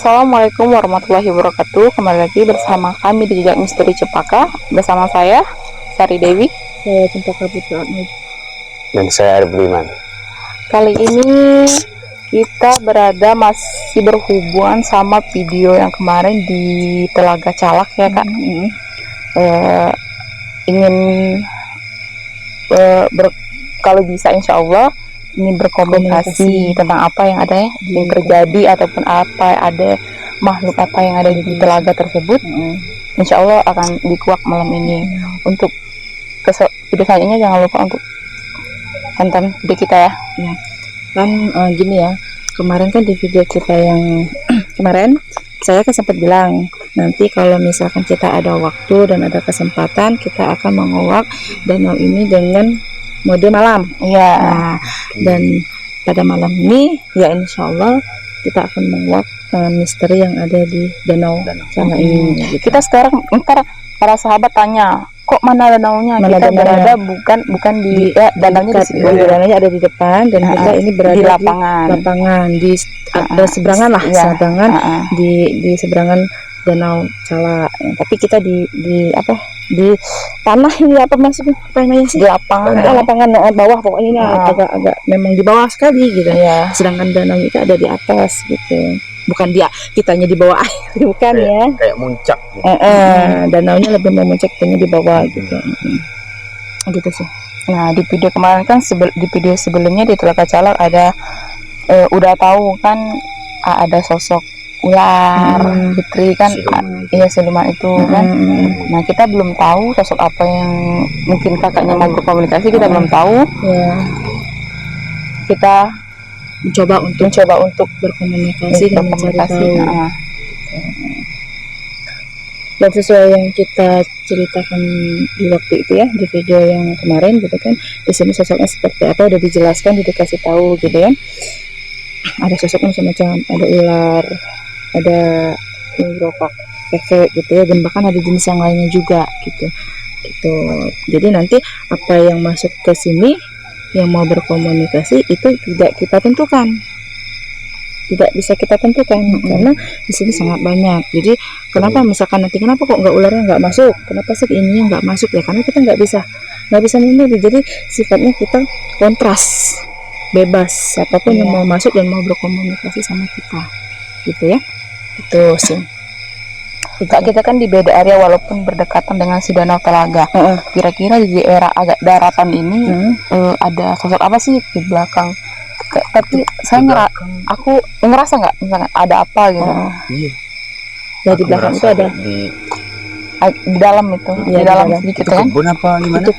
Assalamualaikum warahmatullahi wabarakatuh. Kembali lagi bersama kami di Jejak Misteri Cempaka. Bersama saya Sari Dewi, saya Cempaka Putra, dan saya Arif Budiman. Kali ini kita masih berhubungan sama video yang kemarin di Telaga Calak ya Kak. Ingin kalau bisa insya Allah ingin berkomunikasi tentang apa yang ada yang terjadi ataupun apa yang ada, makhluk apa yang ada di telaga tersebut. Insya Allah akan dikuak malam ini. Untuk video selanjutnya jangan lupa untuk tonton video kita ya. Kan gini ya, kemarin kan di video kita yang kemarin saya kan sempat bilang nanti kalau misalkan kita ada waktu dan ada kesempatan kita akan menguak danau ini dengan mode malam. Iya. Nah, dan pada malam ini ya insya Allah kita akan menguak misteri yang ada di danau sana ini. Kita sekarang ntar para sahabat tanya, kok mana danaunya? Mana kita danaunya? berada bukan di danaunya di situ. Danaunya ada di depan dan kita ini berada di lapangan di seberangan lah, iya. seberangan di seberangan danau Cala. Tapi kita di tanah ini apa maksudnya? Apa namanya sih? Di lapangan. Lapangan bawah pokoknya ini agak memang di bawah sekali gitu. Iya. Sedangkan danau itu ada di atas gitu. Bukan kitanya di bawah air, bukan ya? Kayak muncak. Danaunya lebih memuncak, kitanya di bawah gitu. Gitu sih. Nah, di video kemarin kan di video sebelumnya di Telaga Calak ada udah tahu kan ada sosok ular putri kan, iya siluman itu kan. Nah, kita belum tahu sosok apa yang mungkin kakaknya mau berkomunikasi, kita belum tahu. Ya. Kita mencoba untuk berkomunikasi dan mencari tahu. Dan sesuai yang kita ceritakan di waktu itu ya, di video yang kemarin gitu kan, di sini sosoknya seperti apa udah dijelaskan, udah dikasih tahu gitu ya. Ada sosoknya macam-macam, ada ular, ada gerobak keke gitu ya, dan bahkan ada jenis yang lainnya juga gitu. Jadi nanti apa yang masuk ke sini yang mau berkomunikasi itu tidak kita tentukan, tidak bisa kita tentukan karena di sini sangat banyak. Jadi kenapa misalkan nanti kenapa kok ularnya nggak masuk, kenapa sih ininya nggak masuk ya, karena kita nggak bisa memilih. Jadi sifatnya kita kontras, bebas siapapun yang mau masuk dan mau berkomunikasi sama kita gitu ya. Itu sih. Kak, kita kan di beda area walaupun berdekatan dengan si danau Telaga. Kira-kira di daerah agak daratan ini ada sosok apa sih di belakang? Tapi aku ngerasa nggak misalnya ada apa gitu. Iya. Ya di belakang itu ada di dalam itu, di dalam sedikit kan. Kebun apa gimana? Itu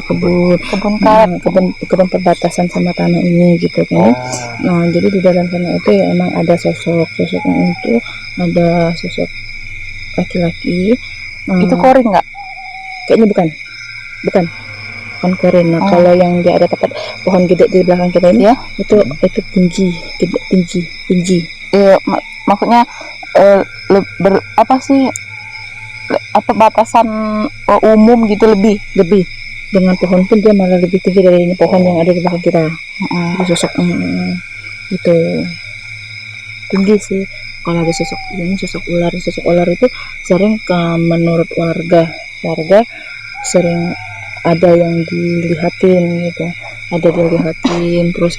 kebun karet, kebun perbatasan sama tanah ini gitu kan. Nah, jadi di dalam sana itu ya emang ada sosoknya itu ada sosok laki-laki. Itu korin nggak? Kayaknya bukan korin. Nah, kalau yang dia ada tempat pohon gede di belakang kita ini ya, itu tinggi. Maksudnya apa sih? Apa batasan umum gitu lebih dengan pohon pun dia malah lebih tinggi dari ini pohon yang ada di belakang kita. Itu sosoknya itu tinggi sih. Kalau ada sosok ular itu sering menurut warga sering ada yang dilihatin gitu, terus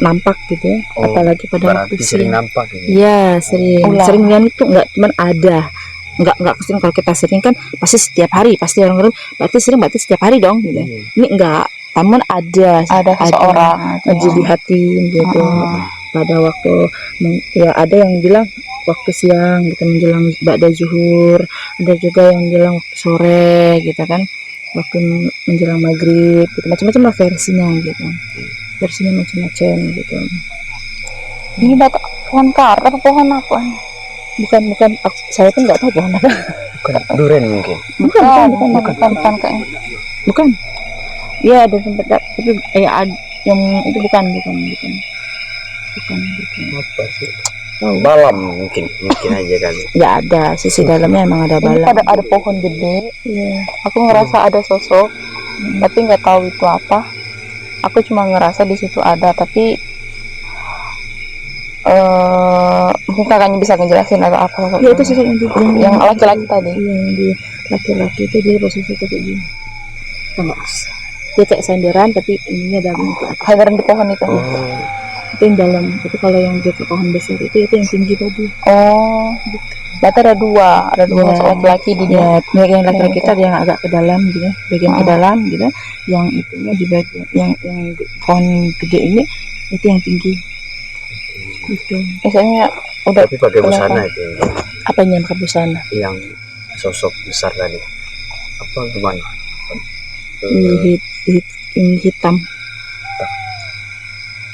nampak gitu ya. Apalagi pada waktu sering nampak gitu. Iya, sering lihat itu nggak cuman ada, nggak sering. Kalau kita sering kan pasti setiap hari, pasti orang berarti setiap hari dong gitu. Ini enggak, namun ada seseorang dilihatin gitu. Pada waktu ya ada yang bilang waktu siang gitu menjelang ba'da zuhur, ada juga yang bilang waktu sore gitu kan, waktu menjelang maghrib gitu. Macam-macam lah versinya macam-macam gitu. Ini pohon karet apa pohon apa? Bukan saya pun nggak tahu pohon apa. Bukan duren mungkin. Bukan kayaknya. Bukan. Iya, ada tempat tapi yang itu bukan. Apa sih? Balam mungkin aja kali. Ya ada sisi dalamnya emang ada balam. Ini ada pohon gede. Aku ngerasa ada sosok, tapi nggak tahu itu apa. Aku cuma ngerasa di situ ada, tapi Mungkin kakaknya bisa ngejelasin atau apa? Ya itu sosok Yang laki-laki tadi. yang di laki-laki itu dia posisi kayak gini. Enggak. Dia kayak senderan tapi ininya dalam itu. Hadaran di pohon itu. Itu yang dalam. Tapi kalau yang di pohon besar itu yang tinggi tadi. Oh, berarti ada dua Ya, sosok laki-laki di dia. Ya, yang laki-laki kita yang agak ke dalam gitu, bagian ke dalam gitu. Yang itunya di bagian yang di pohon gede ini itu yang tinggi. Itu. Misalnya udah Tapi pakai busana itu Apanya pakai busana? yang sosok besar tadi. Apa gimana? Hitam.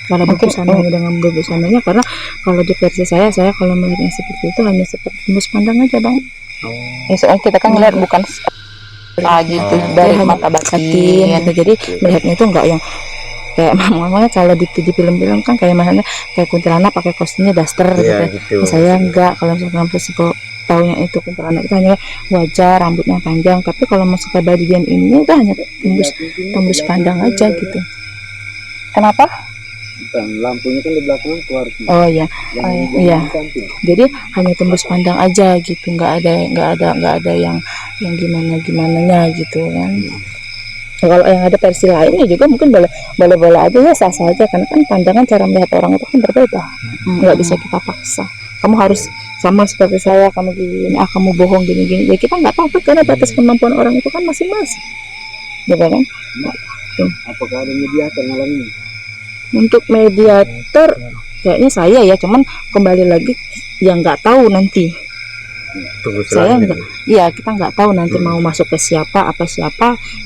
Kalau busananya dengan busananya, karena kalau di versi saya kalau melihatnya seperti itu hanya seperti tembus pandang aja bang. Ya, soalnya kita kan ngeliat bukan gitu dari Hanya mata batin. gitu. Jadi melihatnya itu enggak yang kayak mamanya kalau di film-film kan kayak misalnya kayak kuntilanak pakai kostumnya daster Iya, gitu. gitu. Saya enggak, kalau misalkan psiko taunya itu kuntilanak itu hanya wajah rambutnya panjang, tapi kalau masuk ke bagian ini itu hanya tembus pandang aja gitu. Kenapa? Lampunya kan di belakang keluar. Oh ya, iya. Jadi hanya tembus pandang aja gitu, nggak ada yang gimana gitu kan. Kalau yang ada versi lainnya juga mungkin boleh aja ya, sah aja, karena kan pandangan cara melihat orang itu kan berbeda, nggak bisa kita paksa. Kamu harus sama seperti saya, kamu gini, kamu bohong gini, ya kita nggak tahu karena batas kemampuan orang itu kan masing-masing, gitu kan. Apakah ada mediator malam ini? Untuk mediator kayaknya saya ya, cuman kembali lagi yang nggak tahu nanti. Tunggu Saya enggak, iya kita nggak tahu nanti mau masuk ke siapa ya.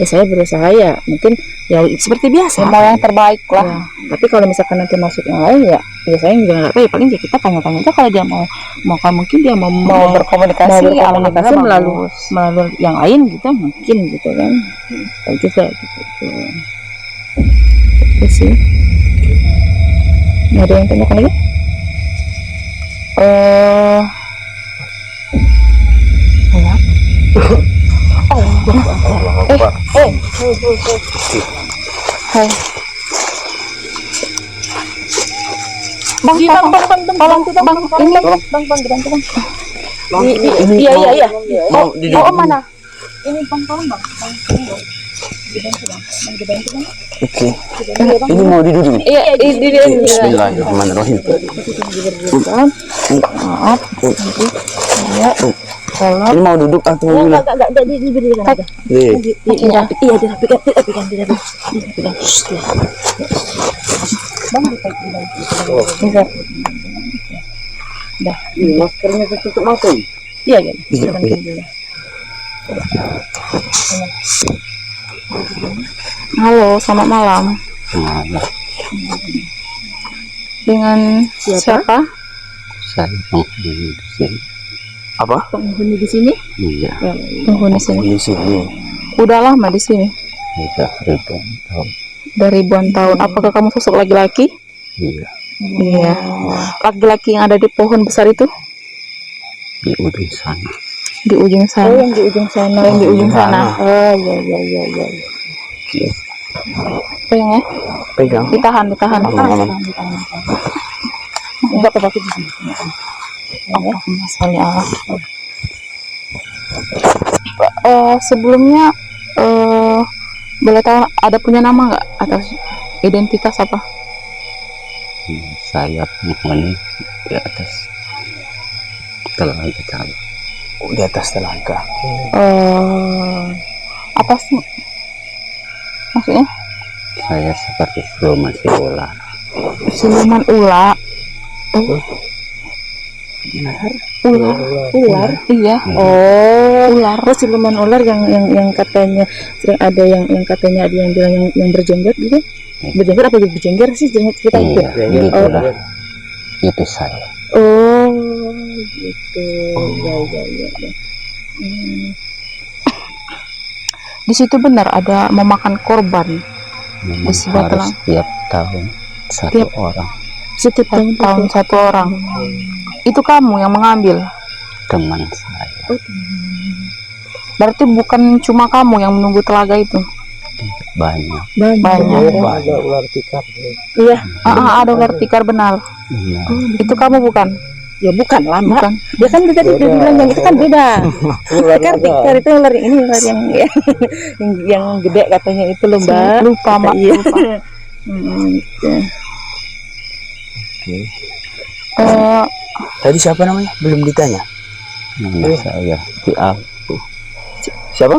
Saya berusaha ya mungkin ya seperti biasa Mau yang terbaik lah. ya. Tapi kalau misalkan nanti masuk yang lain ya saya juga nggak tahu ya, paling ya kita tanya-tanya aja kalau dia mau kan mungkin dia mau berkomunikasi, berkomunikasi alhamdulillah melalui yang lain gitu mungkin gitu kan. Tahu juga gitu. Itu sih. Ada yang tanyakan lagi? Bang, ini iya. Oh, mana? Ini bang, tolong bang. Oke. Ini mau diduduk. Iya, Bismillahirrahmanirrahim. Maaf. Ya. Kalau Ini mau duduk atau mau gimana? enggak diberikan aja. Iya, dirapikan. Bang, bisa. Dah. Maskernya tertutup mata. Iya. Halo, selamat malam. Dengan siapa? Saya penghuni di sini. Apa? Penghuni di sini? Iya, Penghuni sini. Di sini. Udah lama di sini? sudah ribuan tahun. Udah ribuan tahun. Apakah kamu sosok laki-laki? Iya, Iya. Laki-laki yang ada di pohon besar itu? di ujung sana. Di ujung sana. Yang di ujung sana. Yang di ujung sana. Oh, iya. Pegang ya? Pegang. Ditahan. Aman. Enggak pakai di sini. Masalahnya sebelumnya boleh tahu ada punya nama nggak atau identitas apa? Saya penghuni di atas telaga Jawa. Di atas telaga. Apa sih maksudnya? Saya seperti siluman si ular. Siluman ular. Ular. Iya. Ular. Oh, siluman ular yang katanya sering ada yang katanya ada yang bilang yang berjenggot gitu. Berjenggot apa berjengger sih cerita itu? Iya, itulah. Itu saya. Oh, gitu. Ya. Di situ benar ada memakan korban. Memang sebelah harus telang. tiap tahun satu Tiap- orang. Setiap Tahun satu orang. Itu kamu yang mengambil. Teman saya Berarti bukan cuma kamu yang menunggu telaga itu. banyak. Banyak. Ular tikar. Iya. Ada ular tikar benar. Iya, Itu kamu bukan? Ya bukan lama. Bukan. Ya kan tadi dia bilang yang itu kan beda. Ular Kan ada. tikar itu ular ini ular yang yang gede katanya itu loh Mbak. Lupa mak. Iya. Lupa. Gitu. Oke. Eh, Tadi siapa namanya? Belum ditanya. Nama saya Ki Ampuh. Siapa?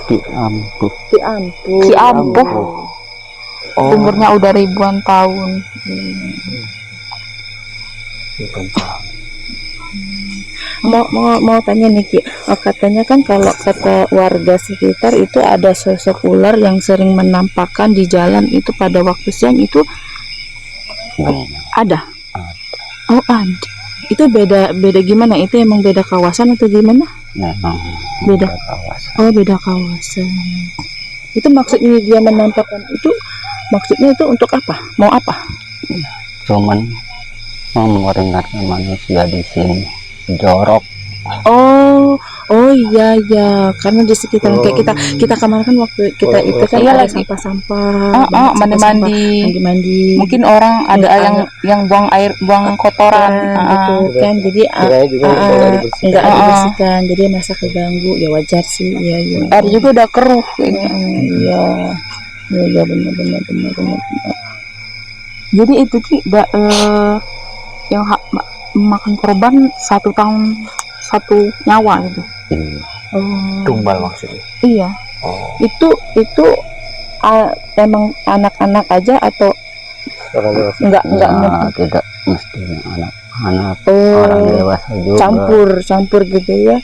Ki Ampuh. Ki ampun. Ki Ampuh. Oh. Umurnya udah ribuan tahun. Bukan tahu. Mau tanya nih Ki, katanya kan kalau kata warga sekitar itu ada sosok ular yang sering menampakkan di jalan itu pada waktu siang itu Banyak. ada. Oh ada. Itu beda gimana? Itu emang beda kawasan atau gimana? Memang Beda. kawasan. Oh beda kawasan. Itu maksudnya dia menampakkan itu maksudnya itu untuk apa? Mau apa? Cuman mau memperingatkan manusia di sini jorok. Oh iya ya, karena di sekitar kayak kita kemarin kan waktu kita itu kan Iya ada lagi. sampah-sampah, banyak sampah-sampah, mandi-mandi. mandi. Mungkin orang ada yang buang air, buang kotoran. gitu kan, jadi Kirain juga nggak dibersihkan. nggak dibersihkan, jadi masa keganggu, ya wajar sih, iya iya. Air juga udah keruh kayak gitu. Iya, iya benar. Jadi itu Ki, yang makan korban 1 tahun 1 nyawa gitu. Iya. Tumbal maksudnya. Iya. Oh. Itu emang anak-anak aja atau Orang dewasa. enggak Ya, tidak mestinya anak-anak, orang dewasa juga. campur gitu ya.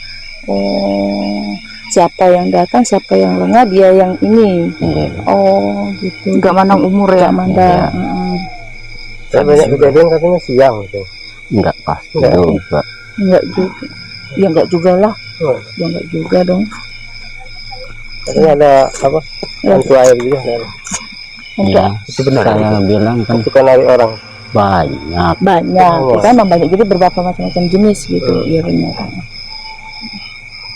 Siapa yang datang, siapa yang lengah, dia yang ini. Iya. Oh gitu. Enggak mandang umur ya. Nggak mandang. Saya banyak kejadian katanya siang gitu. Enggak pasti Enggak. juga. Enggak juga. Ya enggak juga lah. Ya enggak juga dong. Katanya ada apa? Hantu air juga kan. Enggak. Ya, Itu benar. saya bilang kan Suka narik orang. banyak. Banyak. Oh. Kita memang banyak, jadi beberapa macam-macam jenis gitu. Iya benar.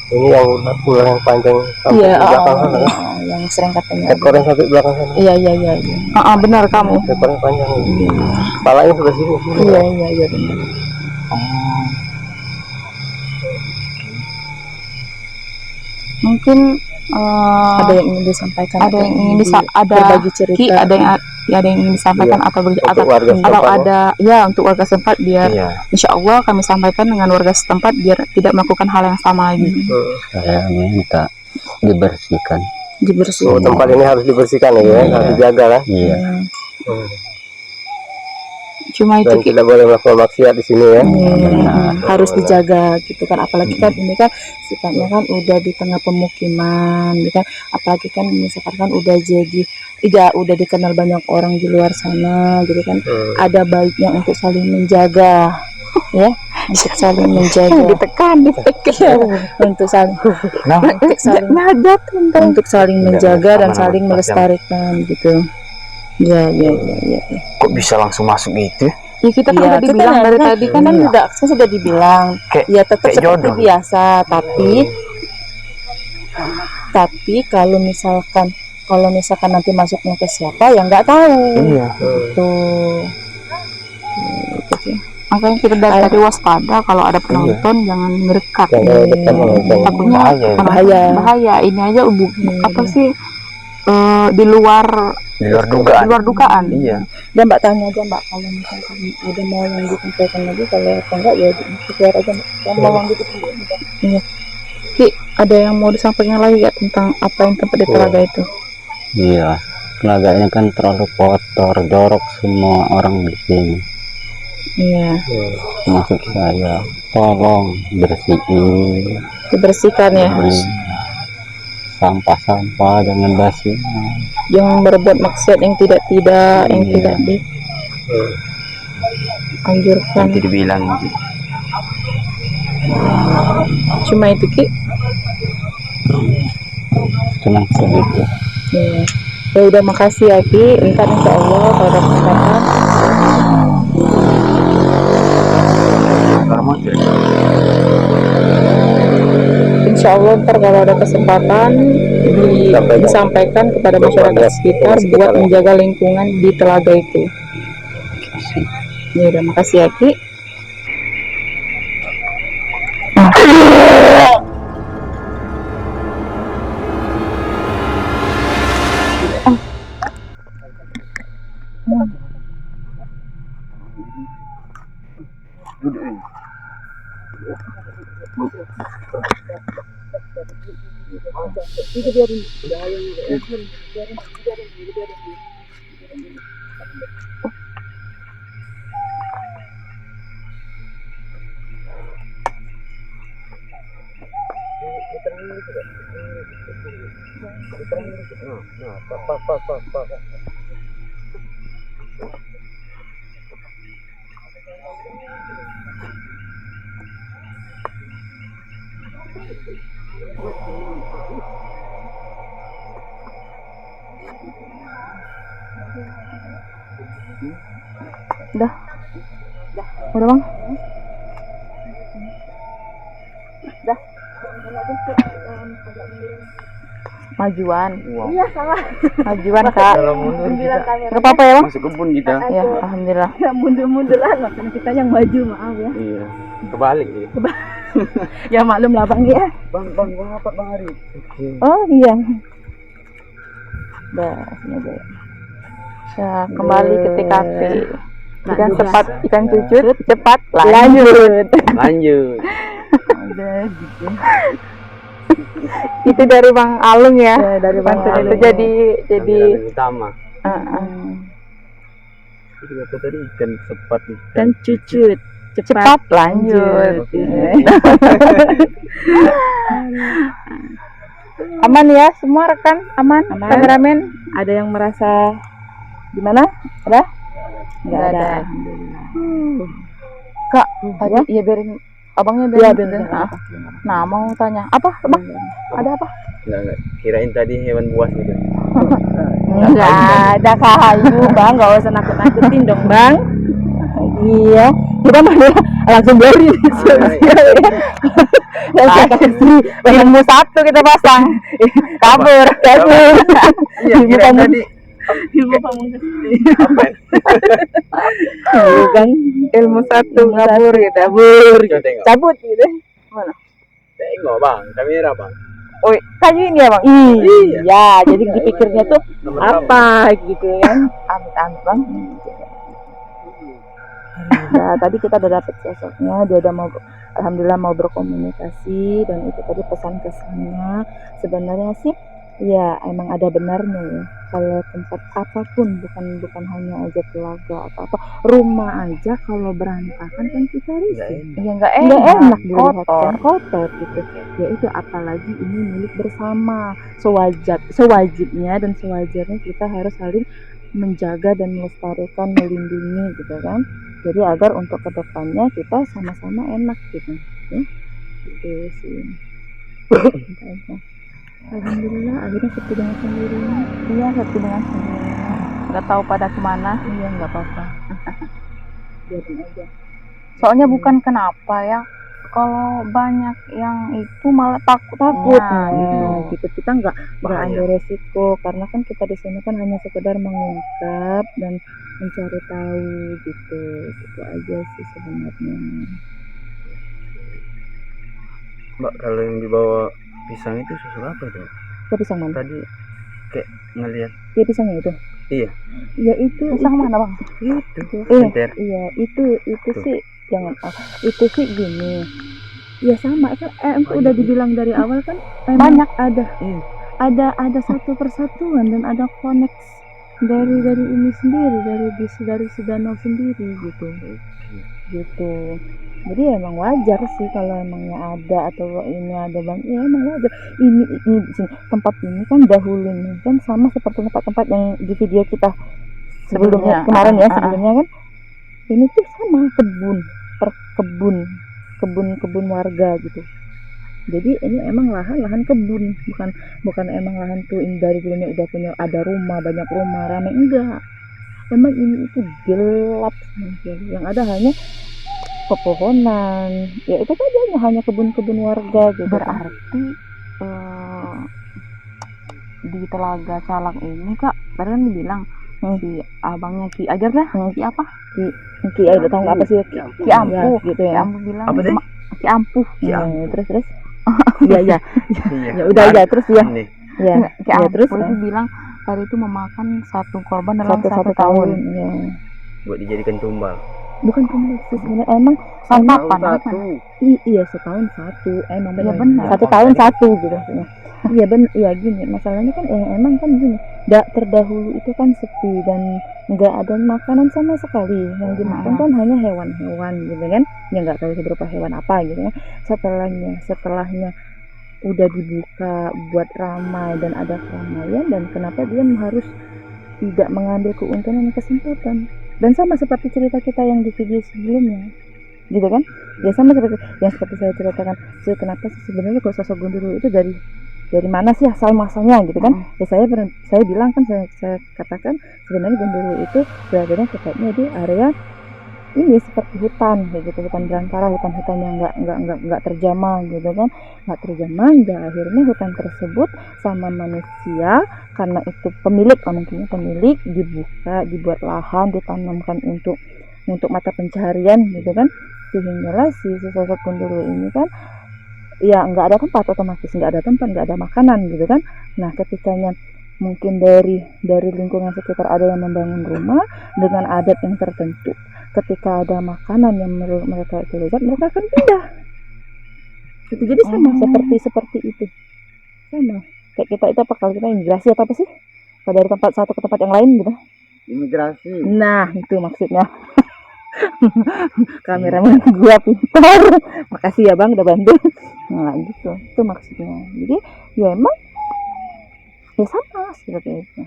Ini yang ular yang panjang sampai Iya, di belakang sana kan. yang sering katanya. ada. Ekornya sampai belakang sana. Iya. Benar kamu. Ekornya panjang. Kepalanya sebelah sini. Iya benar. Mungkin Ada yang ingin disampaikan. ada yang ingin ada berbagi cerita. Ki, ada yang ingin disampaikan Iya. atau Untuk warga atau setempat, ada ya untuk warga setempat biar Iya. insya Allah kami sampaikan dengan warga setempat biar tidak melakukan hal yang sama lagi. Saya minta dibersihkan. Oh, Dibersihkan. tempat ini harus dibersihkan ya, Iya. harus dijaga kan. Iya. Cuma itu Dan Ki, tidak boleh melakukan maksiat di sini ya. Harus dijaga gitu kan, apalagi kan ini kan sifatnya kan udah di tengah pemukiman gitu kan, apalagi kan misalkan kan udah udah dikenal banyak orang di luar sana gitu kan, ada baiknya untuk saling menjaga ya, untuk saling menjaga, ditekan untuk saling nadat untuk saling menjaga dan aman-aman, saling pas melestarikan gitu. Ya. Kok bisa langsung masuk gitu? ya kita kan udah dibilang dari tadi kan sudah dibilang Kayak- ya tetap kayak seperti jodoh. biasa, tapi kalau misalkan nanti masuknya ke siapa ya nggak tahu. Iya. Tuh gitu sih. makanya kita dari tadi waspada kalau ada penonton jangan mendekat. Jangan dekat menonton. Takutnya Bahaya. Bahaya. bahaya ini aja apa sih di luar Di luar dugaan. di luar dugaan. Iya. Dan Mbak tanya aja Mbak, kalau misalkan udah mau yang disampaikan lagi, kalau apa enggak ya keluar aja Mbak. Yang mau yang gitu. Iya. Ki, ada yang mau disampaikan lagi ya tentang apa yang tempat di telaga itu? Iya. Telaga ini kan terlalu kotor, jorok semua orang di sini. Iya. Maksud saya, tolong bersihin. Dibersihkan ya. Sampah-sampah jangan basi. Jangan berbuat maksiat yang tidak yang Iya. tidak dianjurkan. Nanti dibilang Cuma itu Ki. Cuma segitu. Iya. Ya udah, makasih ya Ki. Ntar insya Allah kalau ada kesempatan insya Allah ntar kalau ada kesempatan disampaikan kepada masyarakat sekitar buat menjaga lingkungan di telaga itu. Kasih. Ya udah, makasih ya Ki. Udah bang. Majuan. Iya salah. Majuan kak. Kalau mundur kita Gak apa-apa ya bang. Masuk kebun kita. Ya alhamdulillah. Mundur-mundur lah, makanya kita yang maju, maaf ya. Iya. Kebalik ya. Ya maklum lah bang ya. Bang apa Bang Ari? Oh iya. Udah sini aja ya. Ya kembali ke TKP. Ikan cepat, ikan cucut, cepat lanjut. Lanjut. Udah gitu. Itu dari Bang Alung ya. Ya, dari Bang Bantuin Alung. itu jadi Yang utama. Itu apa tadi ikan sepat Kan cucut. cepat lanjut. Aman ya semua rekan, aman. Aman. Kameramen Ada yang merasa gimana? Ada? Nggak Nggak ada. ada. Alhamdulillah. Kak tadi ya biarin abangnya Iya, biarin. bener. Nah mau tanya apa bang? Ada apa? Enggak. Kirain tadi hewan buas gitu. Nggak ada kayu bang, nggak usah nakut-nakutin dong bang. Iya, kita malah langsung beri sosial ya. Ah, ilmu satu kita pasang. Kabur. Iya, kirain tadi Ilmu pamungkas. Bukan ilmu satu Ilmu kabur satu. gitu. Kabur. Coba tengok. Cabut gitu. Tengok Bang, kamera Bang. Oh kayu ini ya bang? Iya, jadi dipikirnya tuh Nomor berapa? apa gitu kan. Amit-amit bang. Nah, tadi kita udah dapet sosoknya, dia udah mau, alhamdulillah mau berkomunikasi, dan itu tadi pesan kesannya. Sebenarnya sih, ya emang ada benarnya ya. Kalau tempat apapun, bukan hanya aja telaga atau apa, rumah aja kalau berantakan kan kita risih. Ya nggak Nggak enak. enak dilihat Kotor. kan, kotor gitu. Ya itu apalagi ini milik bersama. Sewajibnya dan sewajarnya kita harus saling menjaga dan melestarikan, melindungi gitu kan. Jadi agar untuk kedepannya kita sama-sama enak gitu ya. Gitu sih. Alhamdulillah akhirnya sepi dengan sendirinya. Iya sepi dengan sendirinya. Nggak tahu pada kemana. Iya nggak apa-apa. Biarin aja. Soalnya bukan kenapa ya. Kalau banyak yang itu malah takut Nah, gitu. gitu kita nggak Bahaya. ambil resiko, karena kan kita di sini kan hanya sekedar mengungkap dan mencari tahu gitu aja sih sebenarnya. Mbak, kalau yang dibawa pisang itu susu apa itu? Kok pisang mana? Tadi kayak ngelihat. Iya pisangnya itu. Iya. Ya itu Pisang mana bang? Itu. Eh, Enter. iya itu Tuh. sih jangan itu sih gini. Ya sama kan udah dibilang dari awal kan memang Banyak. ada satu persatuan dan ada koneksi dari ini sendiri, dari si danau sendiri gitu. Jadi emang wajar sih kalau emangnya ada atau ini ada bang, ya emang wajar. Ini di sini, tempat ini kan dahulunya kan sama seperti tempat-tempat yang di video kita sebelumnya kemarin ya sebelumnya kan, ini tuh sama kebun warga gitu. Jadi ini emang lahan kebun, bukan emang lahan tuh ini dari dulunya udah punya ada rumah, banyak rumah rame, enggak. Emang ini itu gelap sama sekali. Yang ada hanya pepohonan, ya itu saja hanya kebun warga gitu. Berarti di Telaga Calak ini kak, tadi kan dibilang si abangnya Ki Ajar dah, Ki apa? Ki ada tahu nggak apa sih? Ki Ampuh gitu Ki ya. Ampuh bilang Apa tadi? Ki Ampuh. Ya, terus. Iya. Iya. Ya udah ya terus ya. Ini. Ya. Enggak, Ki Ya, Ampuh terus itu bilang tadi itu memakan satu korban dalam satu satu tahun. tahun. Ya. Buat dijadikan tumbal. bukan pemilik sih sebenarnya, emang Santapan. iya setahun satu, emang Iya benar. benar. 1 tahun 1 gitu. Iya benar, iya gini masalahnya kan emang kan gini, terdahulu itu kan sepi dan nggak ada makanan sama sekali, yang dimakan kan hanya hewan-hewan gitu kan, ya nggak tahu beberapa hewan apa gitu kan. Setelahnya udah dibuka buat ramai dan ada keramaian, dan kenapa dia harus tidak mengambil keuntungan dan kesempatan. Dan sama seperti cerita kita yang di video sebelumnya gitu kan, ya sama seperti yang saya ceritakan. Kenapa sih sebenarnya kok sosok Gundurwo itu dari mana sih asal muasalnya gitu kan. Ya saya bilang kan, saya katakan sebenarnya Gundurwo itu beradanya tepatnya di area ini seperti hutan kayak gitu, hutan belantara, hutan yang nggak terjamah gitu kan, nggak terjamah. Hingga akhirnya hutan tersebut sama manusia, karena itu pemilik dibuat lahan, ditanamkan untuk mata pencaharian gitu kan, sehingga si sosok Gundurwo ini kan ya nggak ada tempat, otomatis nggak ada tempat, nggak ada makanan gitu kan. Nah ketikanya mungkin dari lingkungan sekitar ada yang membangun rumah dengan adat yang tertentu, ketika ada makanan yang menurut mereka itu lezat, mereka akan pindah gitu. Jadi sama seperti itu, sama kayak kita itu, apa kalau kita imigrasi atau apa sih, kalau dari tempat satu ke tempat yang lain gitu, Imigrasi. nah itu maksudnya. Kameramen gua pintar, makasih ya bang udah bantu. Nah gitu, itu maksudnya. Jadi ya emang ya sama seperti itu.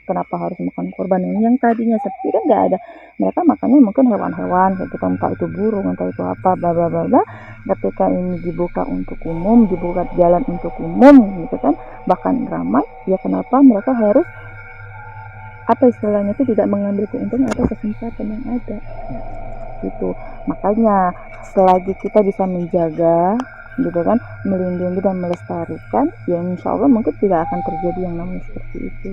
Kenapa harus makan korban yang tadinya sepi kan nggak ada, mereka makannya mungkin hewan-hewan kayak gitu, entah itu burung, entah itu apa, bla bla bla bla. Ketika ini dibuka untuk umum, dibuka jalan untuk umum gitu kan, bahkan ramai, ya kenapa mereka harus apa istilahnya itu tidak mengambil keuntungan atau kesempatan yang ada gitu. Makanya selagi kita bisa menjaga gitu kan, melindungi dan melestarikan, ya insya Allah mungkin tidak akan terjadi yang namanya seperti itu.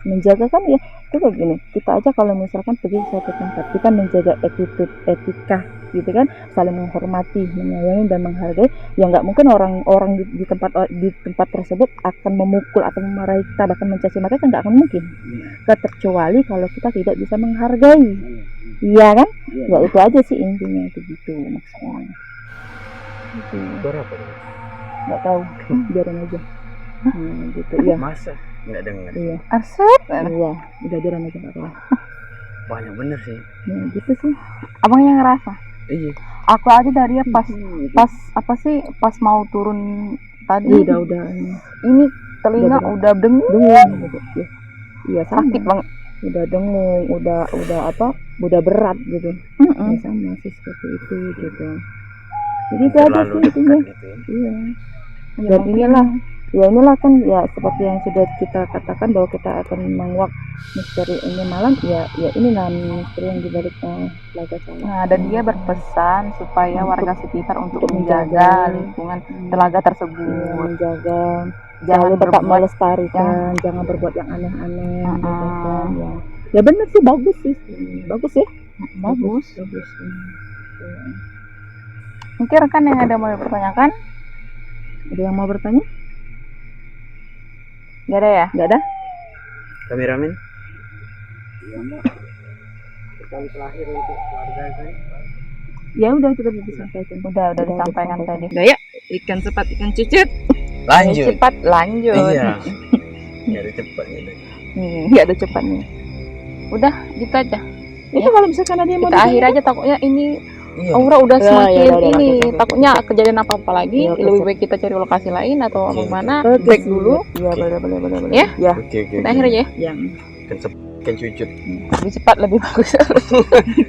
Menjaga kan ya itu kayak gini, kita aja kalau misalkan pergi ke suatu tempat, kita menjaga attitude, etika gitu kan, saling menghormati, menyayangi dan menghargai. Ya nggak mungkin orang di tempat tersebut akan memukul atau memarahi kita, bahkan mencaci maki, kan nggak akan mungkin, kecuali kalau kita tidak bisa menghargai, iya kan. Ya itu aja sih intinya, itu gitu maksudnya. Itu Suara apa? nggak tahu, biarin aja. Gitu ya. Masa nggak dengar? Iya, Arsep. iya, udah biarin aja nggak apa-apa. Banyak bener sih. Ya gitu sih. Abang yang ngerasa. Iya. Aku aja dari pas apa sih, pas mau turun tadi, Udah ini telinga udah dengung. gitu. Iya sama. Sakit banget. Udah dengung, udah apa? Udah berat gitu. Ya sama sih seperti itu gitu. Jadi itu aja Terlalu sih dekat intinya. gitu ya. Iya. Ya, Dan mungkin inilah kan ya seperti yang sudah kita katakan bahwa kita akan menguak misteri ini malam, ya ini namanya misteri yang dibalik Telaga Salam. Nah, dan dia berpesan supaya warga sekitar untuk menjaga menjaga lingkungan telaga tersebut. Menjaga, Jangan tetap berbuat melestarikan, jangan berbuat yang aneh-aneh gitu kan. Ya benar sih, bagus ya. bagus. Bagus. Mungkin rekan yang ada mau dipertanyakan? Ada yang mau bertanya? Gak ada ya? Nggak ada? Kameramen. Pesan terakhir untuk keluarga saya. Ya udah, kita disampaikan. Udah disampaikan tadi. Udah ya, ikan sepat, ikan cucut. Lanjut. Cepat lanjut. Iya. Nyari cepat gitu. Nggak ada cepatnya. Udah gitu aja. Itu kalau misalkan ada yang mau Kita akhir aja, takutnya ini Iya. Aura udah Ya, semakin udah, ini, oke. takutnya kejadian apa Ya, lagi. oke, Lebih siap. baik kita cari lokasi lain atau Oke, mana. Oke, Break dulu. Iya, boleh. Ya? Ya, Oke. Kita akhir aja ya. yang Ikan cucut. Lebih cepat lebih bagus.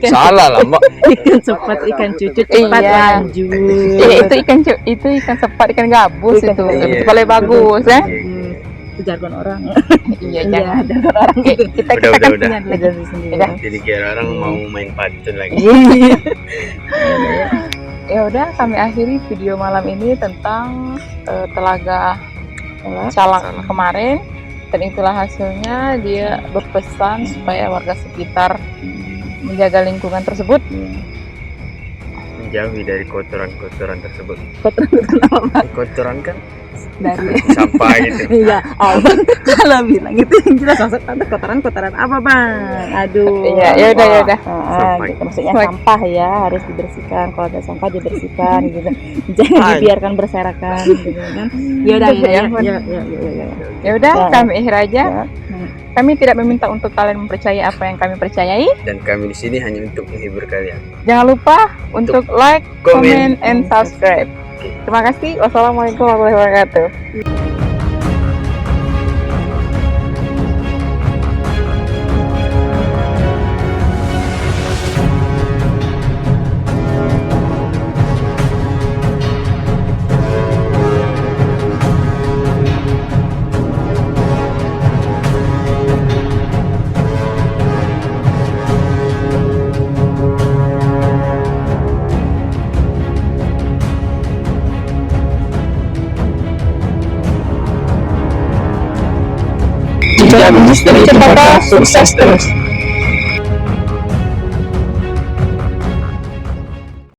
Salah lah, Mbak. ikan sepat, ikan cucut, cepat Iya. lanjut. Iya, itu ikan sepat, ikan gabus Ikan itu. sepat. Lebih cepat lebih bagus ya. Itu jargon orang. Iya, jangan. jargon orang gitu. Kita Udah. kan punya lagi. Sendiri. Udah. Jadi kira orang mau main pantun lagi. Iya. Ya udah, kami akhiri video malam ini tentang Telaga Salang kemarin, dan itulah hasilnya. Dia berpesan supaya warga sekitar menjaga lingkungan tersebut. menjauhi dari kotoran-kotoran tersebut. Kotoran apa? Kotoran kan Dari sampah gitu. iya, abang kalau bilang itu yang jelas maksud anda kotoran apa bang? Aduh. Iya, ya udah ya udah. Sampah. Gitu. Maksudnya Baik. sampah ya harus dibersihkan. Kalau ada sampah dibersihkan gitu. Jangan Ay. dibiarkan berserakan gitu kan. Ya udah ya. Ya udah, Ya. kami akhir aja. Ya. Kami tidak meminta untuk kalian mempercayai apa yang kami percayai. Dan kami di sini hanya untuk menghibur kalian. Jangan lupa untuk like, comment, Komen. and subscribe. Oke. Terima kasih. Wassalamualaikum warahmatullahi wabarakatuh. Jamin misteri Cempaka sukses terus.